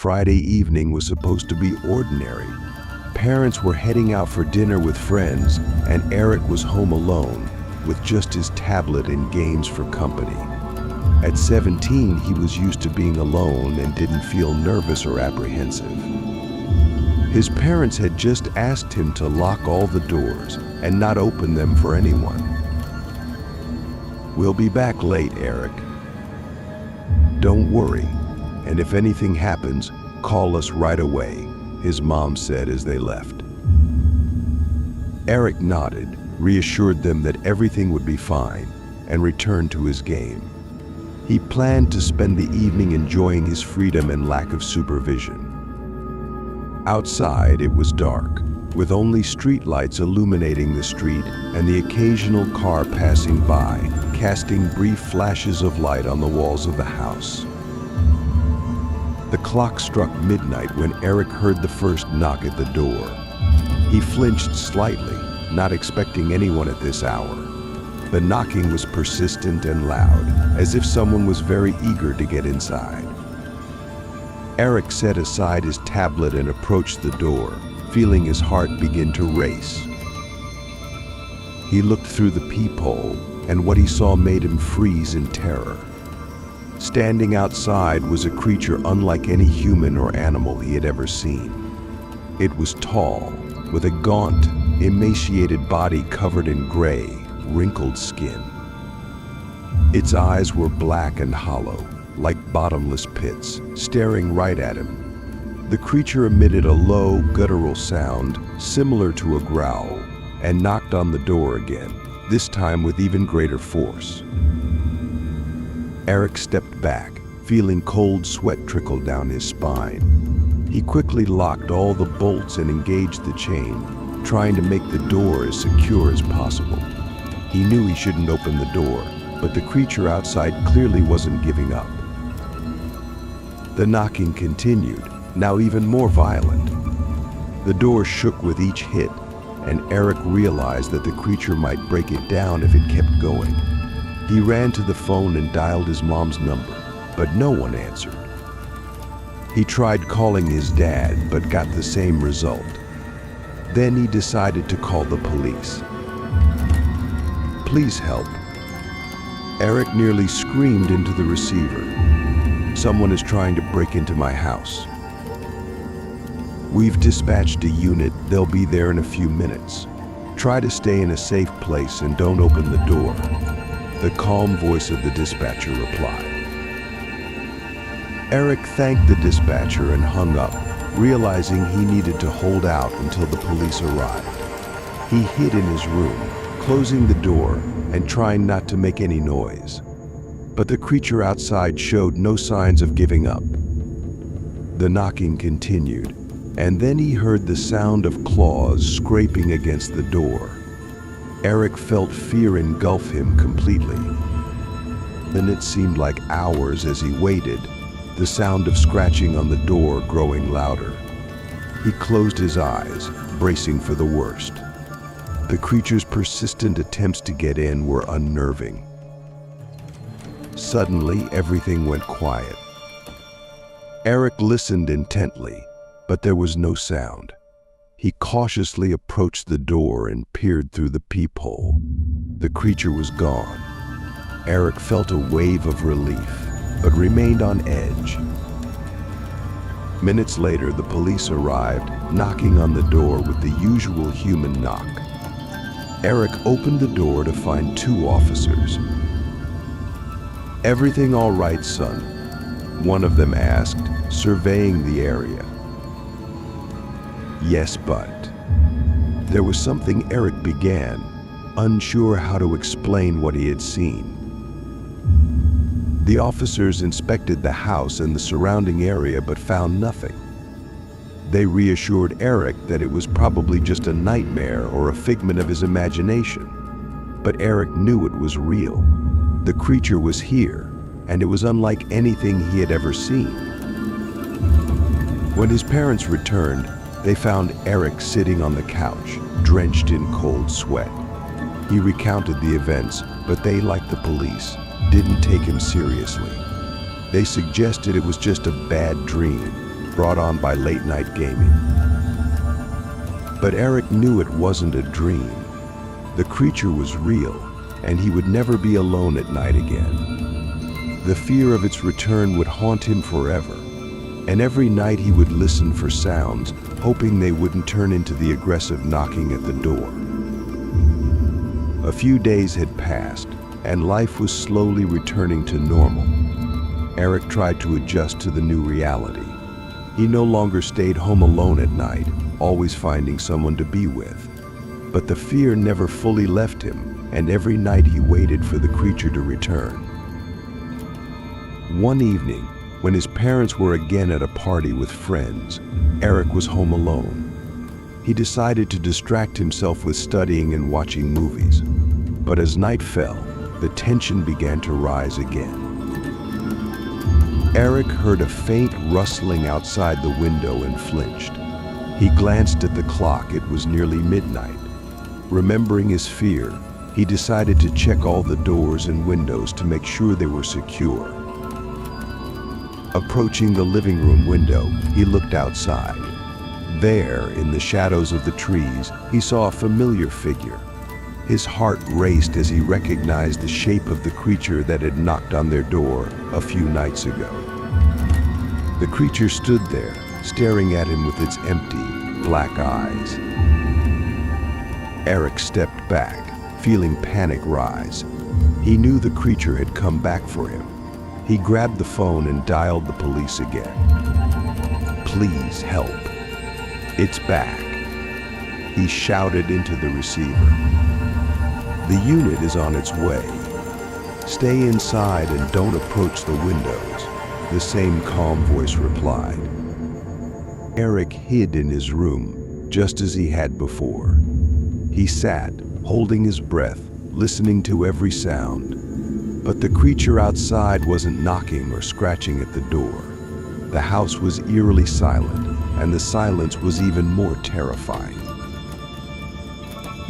Friday evening was supposed to be ordinary. Parents were heading out for dinner with friends, and Eric was home alone with just his tablet and games for company. At 17, he was used to being alone and didn't feel nervous or apprehensive. His parents had just asked him to lock all the doors and not open them for anyone. "We'll be back late, Eric. Don't worry, and if anything happens, call us right away," his mom said as they left. Eric nodded, reassured them that everything would be fine, and returned to his game. He planned to spend the evening enjoying his freedom and lack of supervision. Outside, it was dark, with only streetlights illuminating the street and the occasional car passing by, casting brief flashes of light on the walls of the house. The clock struck midnight when Eric heard the first knock at the door. He flinched slightly, not expecting anyone at this hour. The knocking was persistent and loud, as if someone was very eager to get inside. Eric set aside his tablet and approached the door, feeling his heart begin to race. He looked through the peephole, and what he saw made him freeze in terror. Standing outside was a creature unlike any human or animal he had ever seen. It was tall, with a gaunt, emaciated body covered in gray, wrinkled skin. Its eyes were black and hollow, like bottomless pits, staring right at him. The creature emitted a low, guttural sound, similar to a growl, and knocked on the door again, this time with even greater force. Eric stepped back, feeling cold sweat trickle down his spine. He quickly locked all the bolts and engaged the chain, trying to make the door as secure as possible. He knew he shouldn't open the door, but the creature outside clearly wasn't giving up. The knocking continued, now even more violent. The door shook with each hit, and Eric realized that the creature might break it down if it kept going. He ran to the phone and dialed his mom's number, but no one answered. He tried calling his dad, but got the same result. Then he decided to call the police. "Please help." Eric nearly screamed into the receiver. "Someone is trying to break into my house. We've dispatched a unit. They'll be there in a few minutes. Try to stay in a safe place and don't open the door," the calm voice of the dispatcher replied. Eric thanked the dispatcher and hung up, realizing he needed to hold out until the police arrived. He hid in his room, closing the door and trying not to make any noise. But the creature outside showed no signs of giving up. The knocking continued, and then he heard the sound of claws scraping against the door. Eric felt fear engulf him completely. Then it seemed like hours as he waited, the sound of scratching on the door growing louder. He closed his eyes, bracing for the worst. The creature's persistent attempts to get in were unnerving. Suddenly, everything went quiet. Eric listened intently, but there was no sound. He cautiously approached the door and peered through the peephole. The creature was gone. Eric felt a wave of relief, but remained on edge. Minutes later, the police arrived, knocking on the door with the usual human knock. Eric opened the door to find 2 officers. "Everything all right, son?" one of them asked, surveying the area. "Yes, but..." There was something Eric began, unsure how to explain what he had seen. The officers inspected the house and the surrounding area but found nothing. They reassured Eric that it was probably just a nightmare or a figment of his imagination. But Eric knew it was real. The creature was here, and it was unlike anything he had ever seen. When his parents returned, they found Eric sitting on the couch, drenched in cold sweat. He recounted the events, but they, like the police, didn't take him seriously. They suggested it was just a bad dream, brought on by late-night gaming. But Eric knew it wasn't a dream. The creature was real, and he would never be alone at night again. The fear of its return would haunt him forever, and every night he would listen for sounds, hoping they wouldn't turn into the aggressive knocking at the door. A few days had passed, and life was slowly returning to normal. Eric tried to adjust to the new reality. He no longer stayed home alone at night, always finding someone to be with. But the fear never fully left him, and every night he waited for the creature to return. One evening, when his parents were again at a party with friends, Eric was home alone. He decided to distract himself with studying and watching movies. But as night fell, the tension began to rise again. Eric heard a faint rustling outside the window and flinched. He glanced at the clock. It was nearly midnight. Remembering his fear, he decided to check all the doors and windows to make sure they were secure. Approaching the living room window, he looked outside. There, in the shadows of the trees, he saw a familiar figure. His heart raced as he recognized the shape of the creature that had knocked on their door a few nights ago. The creature stood there, staring at him with its empty, black eyes. Eric stepped back, feeling panic rise. He knew the creature had come back for him. He grabbed the phone and dialed the police again. "Please help. It's back," he shouted into the receiver. "The unit is on its way. Stay inside and don't approach the windows," the same calm voice replied. Eric hid in his room, just as he had before. He sat, holding his breath, listening to every sound. But the creature outside wasn't knocking or scratching at the door. The house was eerily silent, and the silence was even more terrifying.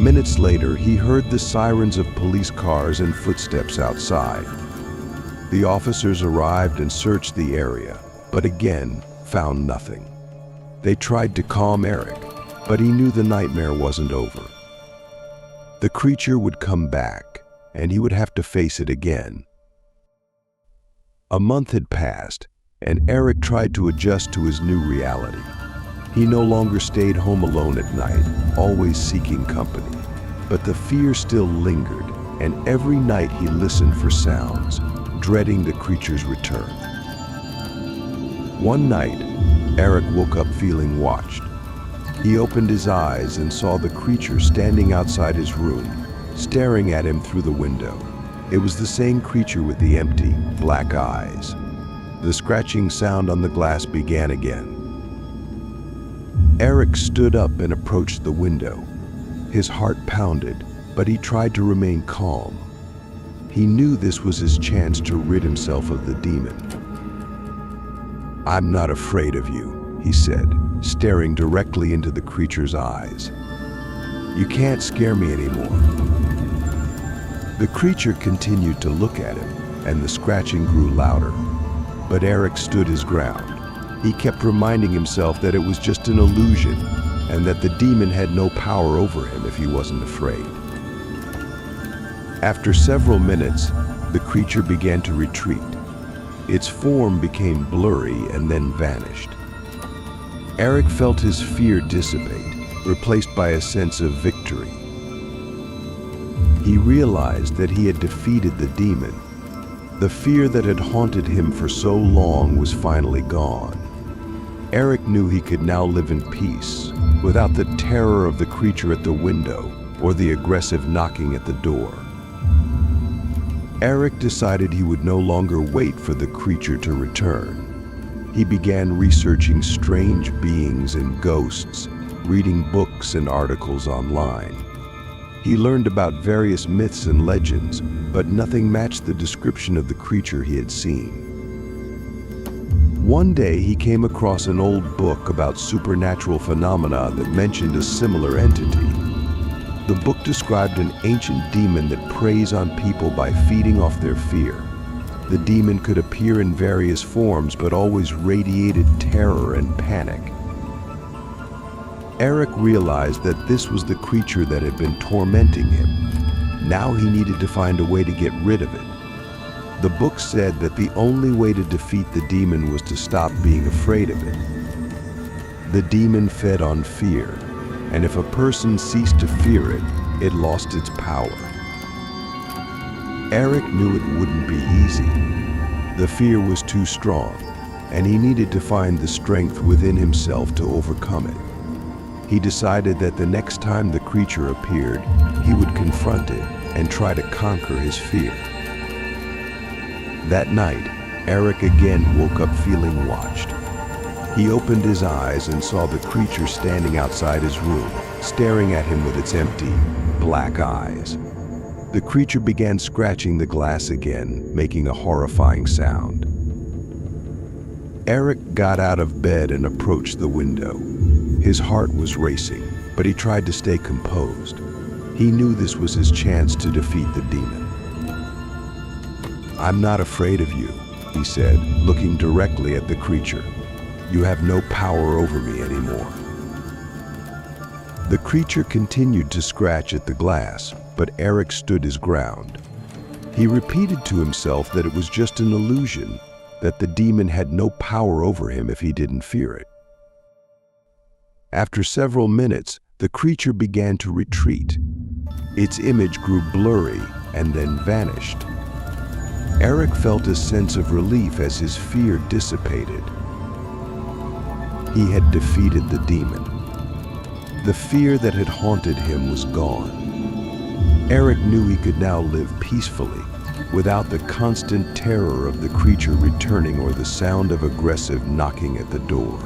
Minutes later, he heard the sirens of police cars and footsteps outside. The officers arrived and searched the area, but again found nothing. They tried to calm Eric, but he knew the nightmare wasn't over. The creature would come back, and he would have to face it again. A month had passed, and Eric tried to adjust to his new reality. He no longer stayed home alone at night, always seeking company. But the fear still lingered, and every night he listened for sounds, dreading the creature's return. One night, Eric woke up feeling watched. He opened his eyes and saw the creature standing outside his room, staring at him through the window. It was the same creature with the empty, black eyes. The scratching sound on the glass began again. Eric stood up and approached the window. His heart pounded, but he tried to remain calm. He knew this was his chance to rid himself of the demon. "I'm not afraid of you," he said, staring directly into the creature's eyes. "You can't scare me anymore." The creature continued to look at him, and the scratching grew louder. But Eric stood his ground. He kept reminding himself that it was just an illusion, and that the demon had no power over him if he wasn't afraid. After several minutes, the creature began to retreat. Its form became blurry and then vanished. Eric felt his fear dissipate, replaced by a sense of victory. He realized that he had defeated the demon. The fear that had haunted him for so long was finally gone. Eric knew he could now live in peace, without the terror of the creature at the window or the aggressive knocking at the door. Eric decided he would no longer wait for the creature to return. He began researching strange beings and ghosts, reading books and articles online. He learned about various myths and legends, but nothing matched the description of the creature he had seen. One day he came across an old book about supernatural phenomena that mentioned a similar entity. The book described an ancient demon that preys on people by feeding off their fear. The demon could appear in various forms, but always radiated terror and panic. Eric realized that this was the creature that had been tormenting him. Now he needed to find a way to get rid of it. The book said that the only way to defeat the demon was to stop being afraid of it. The demon fed on fear, and if a person ceased to fear it, it lost its power. Eric knew it wouldn't be easy. The fear was too strong, and he needed to find the strength within himself to overcome it. He decided that the next time the creature appeared, he would confront it and try to conquer his fear. That night, Eric again woke up feeling watched. He opened his eyes and saw the creature standing outside his room, staring at him with its empty, black eyes. The creature began scratching the glass again, making a horrifying sound. Eric got out of bed and approached the window. His heart was racing, but he tried to stay composed. He knew this was his chance to defeat the demon. "I'm not afraid of you," he said, looking directly at the creature. "You have no power over me anymore." The creature continued to scratch at the glass, but Eric stood his ground. He repeated to himself that it was just an illusion, that the demon had no power over him if he didn't fear it. After several minutes, the creature began to retreat. Its image grew blurry and then vanished. Eric felt a sense of relief as his fear dissipated. He had defeated the demon. The fear that had haunted him was gone. Eric knew he could now live peacefully, without the constant terror of the creature returning or the sound of aggressive knocking at the door.